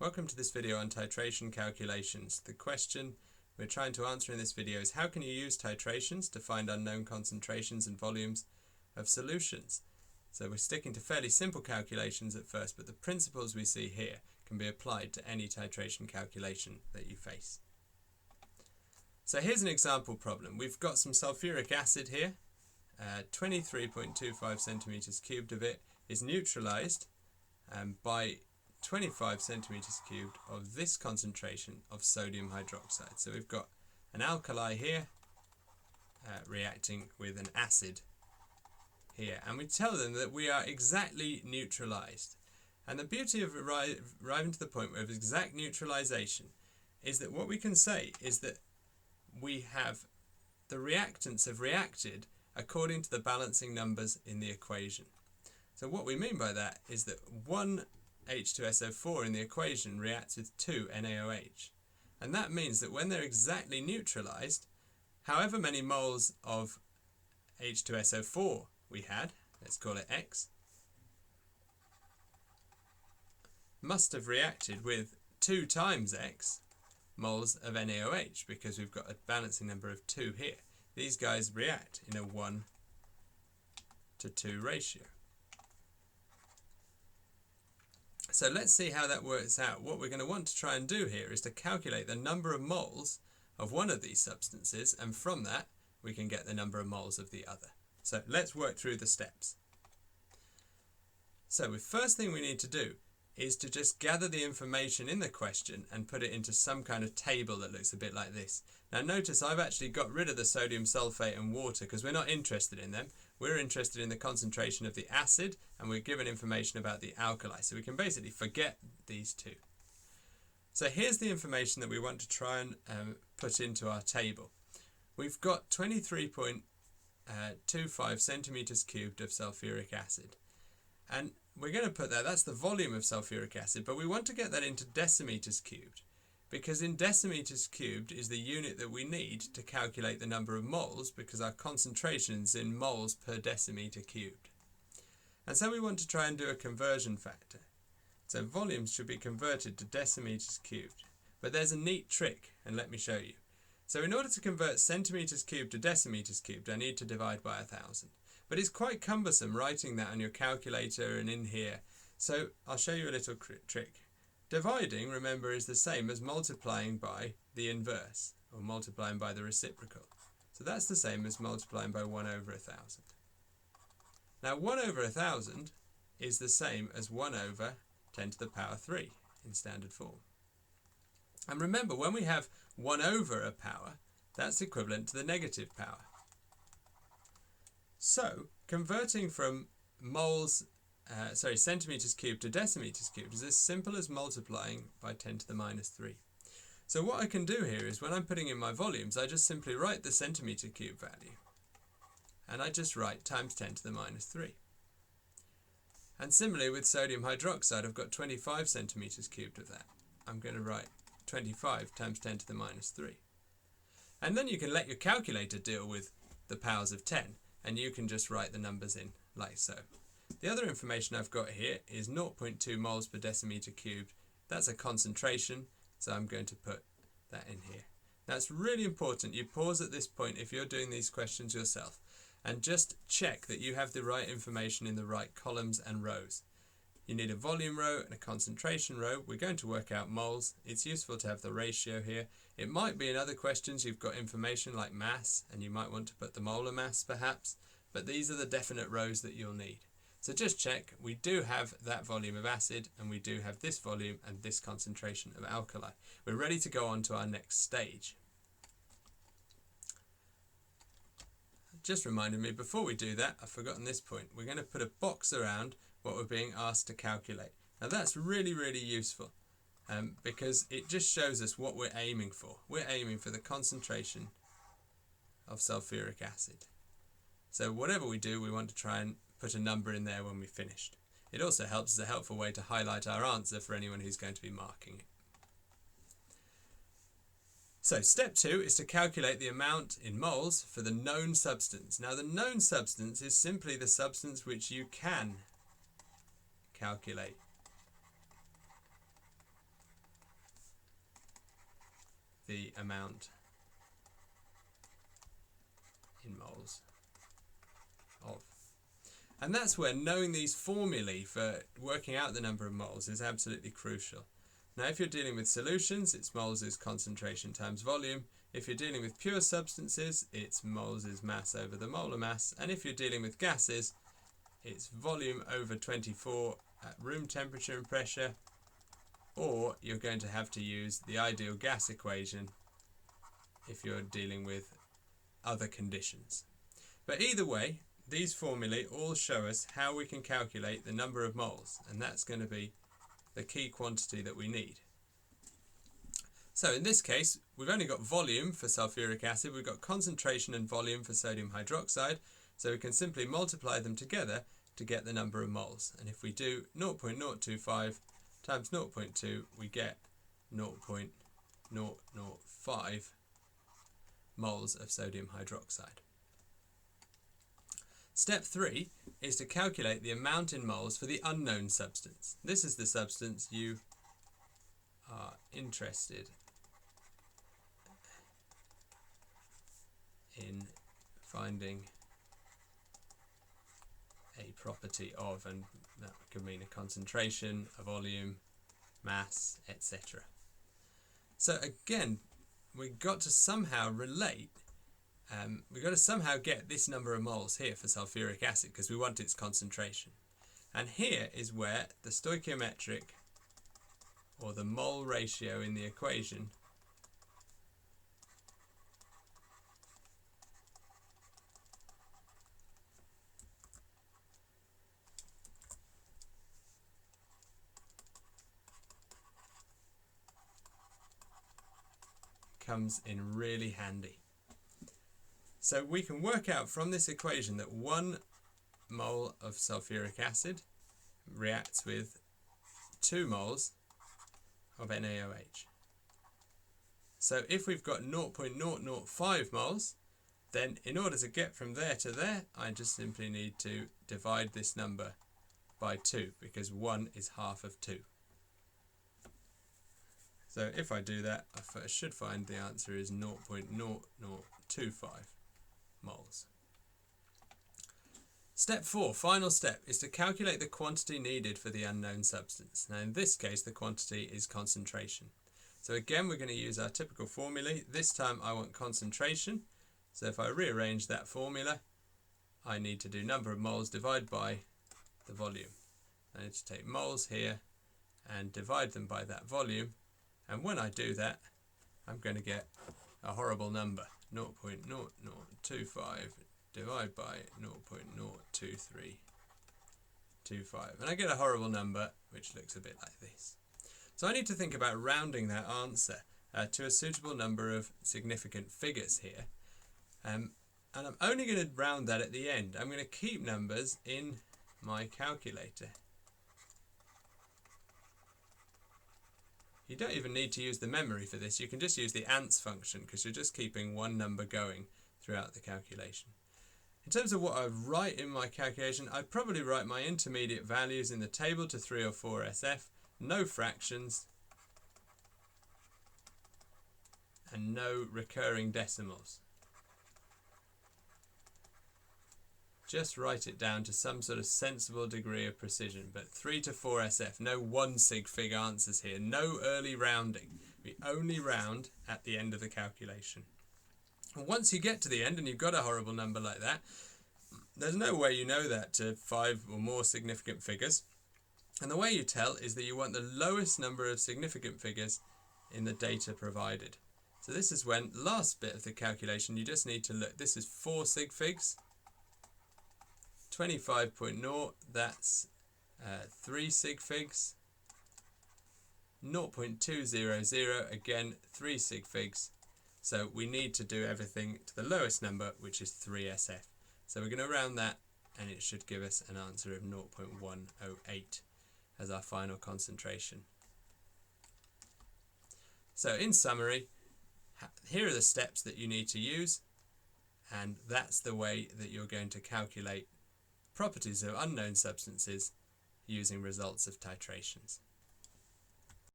Welcome to this video on titration calculations. The question we're trying to answer in this video is how can you use titrations to find unknown concentrations and volumes of solutions? So we're sticking to fairly simple calculations at first, but the principles we see here can be applied to any titration calculation that you face. So here's an example problem. We've got some sulfuric acid here. 23.25 centimeters cubed of it is neutralized by 25 centimeters cubed of this concentration of sodium hydroxide. So we've got an alkali here reacting with an acid here, and we tell them that we are exactly neutralized. And the beauty of arriving to the point of exact neutralization is that what we can say is that we have the reactants have reacted according to the balancing numbers in the equation. So what we mean by that is that one H2SO4 in the equation reacts with 2 NaOH. And that means that when they're exactly neutralized, however many moles of H2SO4 we had, let's call it X, must have reacted with 2 times X moles of NaOH, because we've got a balancing number of 2 here. These guys react in a 1 to 2 ratio. So let's see how that works out. What we're going to want to try and do here is to calculate the number of moles of one of these substances, and from that we can get the number of moles of the other. So let's work through the steps. So the first thing we need to do is to just gather the information in the question and put it into some kind of table that looks a bit like this. Now notice I've actually got rid of the sodium sulfate and water because we're not interested in them. We're interested in the concentration of the acid, and we're given information about the alkali. So we can basically forget these two. So here's the information that we want to try and put into our table. We've got 23.25 centimeters cubed of sulfuric acid. And we're going to put that's the volume of sulfuric acid, but we want to get that into decimeters cubed, because in decimeters cubed is the unit that we need to calculate the number of moles, because our concentration's in moles per decimeter cubed. And so we want to try and do a conversion factor. So volumes should be converted to decimeters cubed. But there's a neat trick, and let me show you. So in order to convert centimeters cubed to decimeters cubed, I need to divide by 1,000. But it's quite cumbersome writing that on your calculator and in here. So I'll show you a little trick. Dividing, remember, is the same as multiplying by the inverse, or multiplying by the reciprocal. So that's the same as multiplying by 1 over 1,000. Now 1 over 1,000 is the same as 1 over 10 to the power 3 in standard form. And remember, when we have 1 over a power, that's equivalent to the negative power. So converting from centimeters cubed to decimeters cubed is as simple as multiplying by 10 to the minus 3. So what I can do here is when I'm putting in my volumes, I just simply write the centimeter cube value. And I just write times 10 to the minus 3. And similarly with sodium hydroxide, I've got 25 centimeters cubed of that. I'm going to write 25 times 10 to the minus 3. And then you can let your calculator deal with the powers of 10, and you can just write the numbers in like so. The other information I've got here is 0.2 moles per decimeter cubed. That's a concentration, so I'm going to put that in here. That's really important. You pause at this point if you're doing these questions yourself, and just check that you have the right information in the right columns and rows. You need a volume row and a concentration row. We're going to work out moles. It's useful to have the ratio here. It might be in other questions you've got information like mass, and you might want to put the molar mass perhaps, but these are the definite rows that you'll need. So just check, we do have that volume of acid, and we do have this volume and this concentration of alkali. We're ready to go on to our next stage. Just reminded me, before we do that, I've forgotten this point. We're going to put a box around what we're being asked to calculate. Now that's really, really useful because it just shows us what we're aiming for. We're aiming for the concentration of sulfuric acid. So whatever we do, we want to try and put a number in there when we've finished. It also helps as a helpful way to highlight our answer for anyone who's going to be marking it. So step 2 is to calculate the amount in moles for the known substance. Now the known substance is simply the substance which you can calculate. the amount in moles of. And that's where knowing these formulae for working out the number of moles is absolutely crucial. Now, if you're dealing with solutions, it's moles is concentration times volume. If you're dealing with pure substances, it's moles is mass over the molar mass. And if you're dealing with gases, it's volume over 24 at room temperature and pressure, or you're going to have to use the ideal gas equation if you're dealing with other conditions. But either way, these formulae all show us how we can calculate the number of moles, and that's going to be the key quantity that we need. So in this case, we've only got volume for sulfuric acid, we've got concentration and volume for sodium hydroxide, so we can simply multiply them together to get the number of moles. And if we do 0.025 times 0.2, we get 0.005 moles of sodium hydroxide. Step 3 is to calculate the amount in moles for the unknown substance. This is the substance you are interested in finding a property of, and that could mean a concentration, a volume, mass, etc. So again, we've got to somehow relate, we've got to somehow get this number of moles here for sulfuric acid because we want its concentration. And here is where the stoichiometric, or the mole ratio in the equation, comes in really handy. So we can work out from this equation that 1 mole of sulfuric acid reacts with 2 moles of NaOH. So if we've got 0.005 moles, then in order to get from there to there, I just simply need to divide this number by 2, because 1 is half of 2. So if I do that, I should find the answer is 0.0025 moles. Step 4, final step, is to calculate the quantity needed for the unknown substance. Now in this case, the quantity is concentration. So again, we're going to use our typical formulae. This time I want concentration. So if I rearrange that formula, I need to do number of moles divided by the volume. I need to take moles here and divide them by that volume. And when I do that, I'm going to get a horrible number, 0.0025 divided by 0.02325. And I get a horrible number, which looks a bit like this. So I need to think about rounding that answer to a suitable number of significant figures here. And I'm only going to round that at the end. I'm going to keep numbers in my calculator. You don't even need to use the memory for this. You can just use the ants function because you're just keeping one number going throughout the calculation. In terms of what I write in my calculation, I'd probably write my intermediate values in the table to 3 or 4 SF, no fractions, and no recurring decimals. Just write it down to some sort of sensible degree of precision, but 3 to 4 SF, no 1 sig fig answers here, no early rounding. We only round at the end of the calculation. And once you get to the end and you've got a horrible number like that, there's no way you know that to 5 or more significant figures. And the way you tell is that you want the lowest number of significant figures in the data provided. So this is when, last bit of the calculation, you just need to look. This is 4 sig figs. 25.0, that's 3 sig figs. 0.200, again 3 sig figs. So we need to do everything to the lowest number, which is 3 SF. So we're going to round that, and it should give us an answer of 0.108 as our final concentration. So in summary, here are the steps that you need to use, and that's the way that you're going to calculate properties of unknown substances using results of titrations.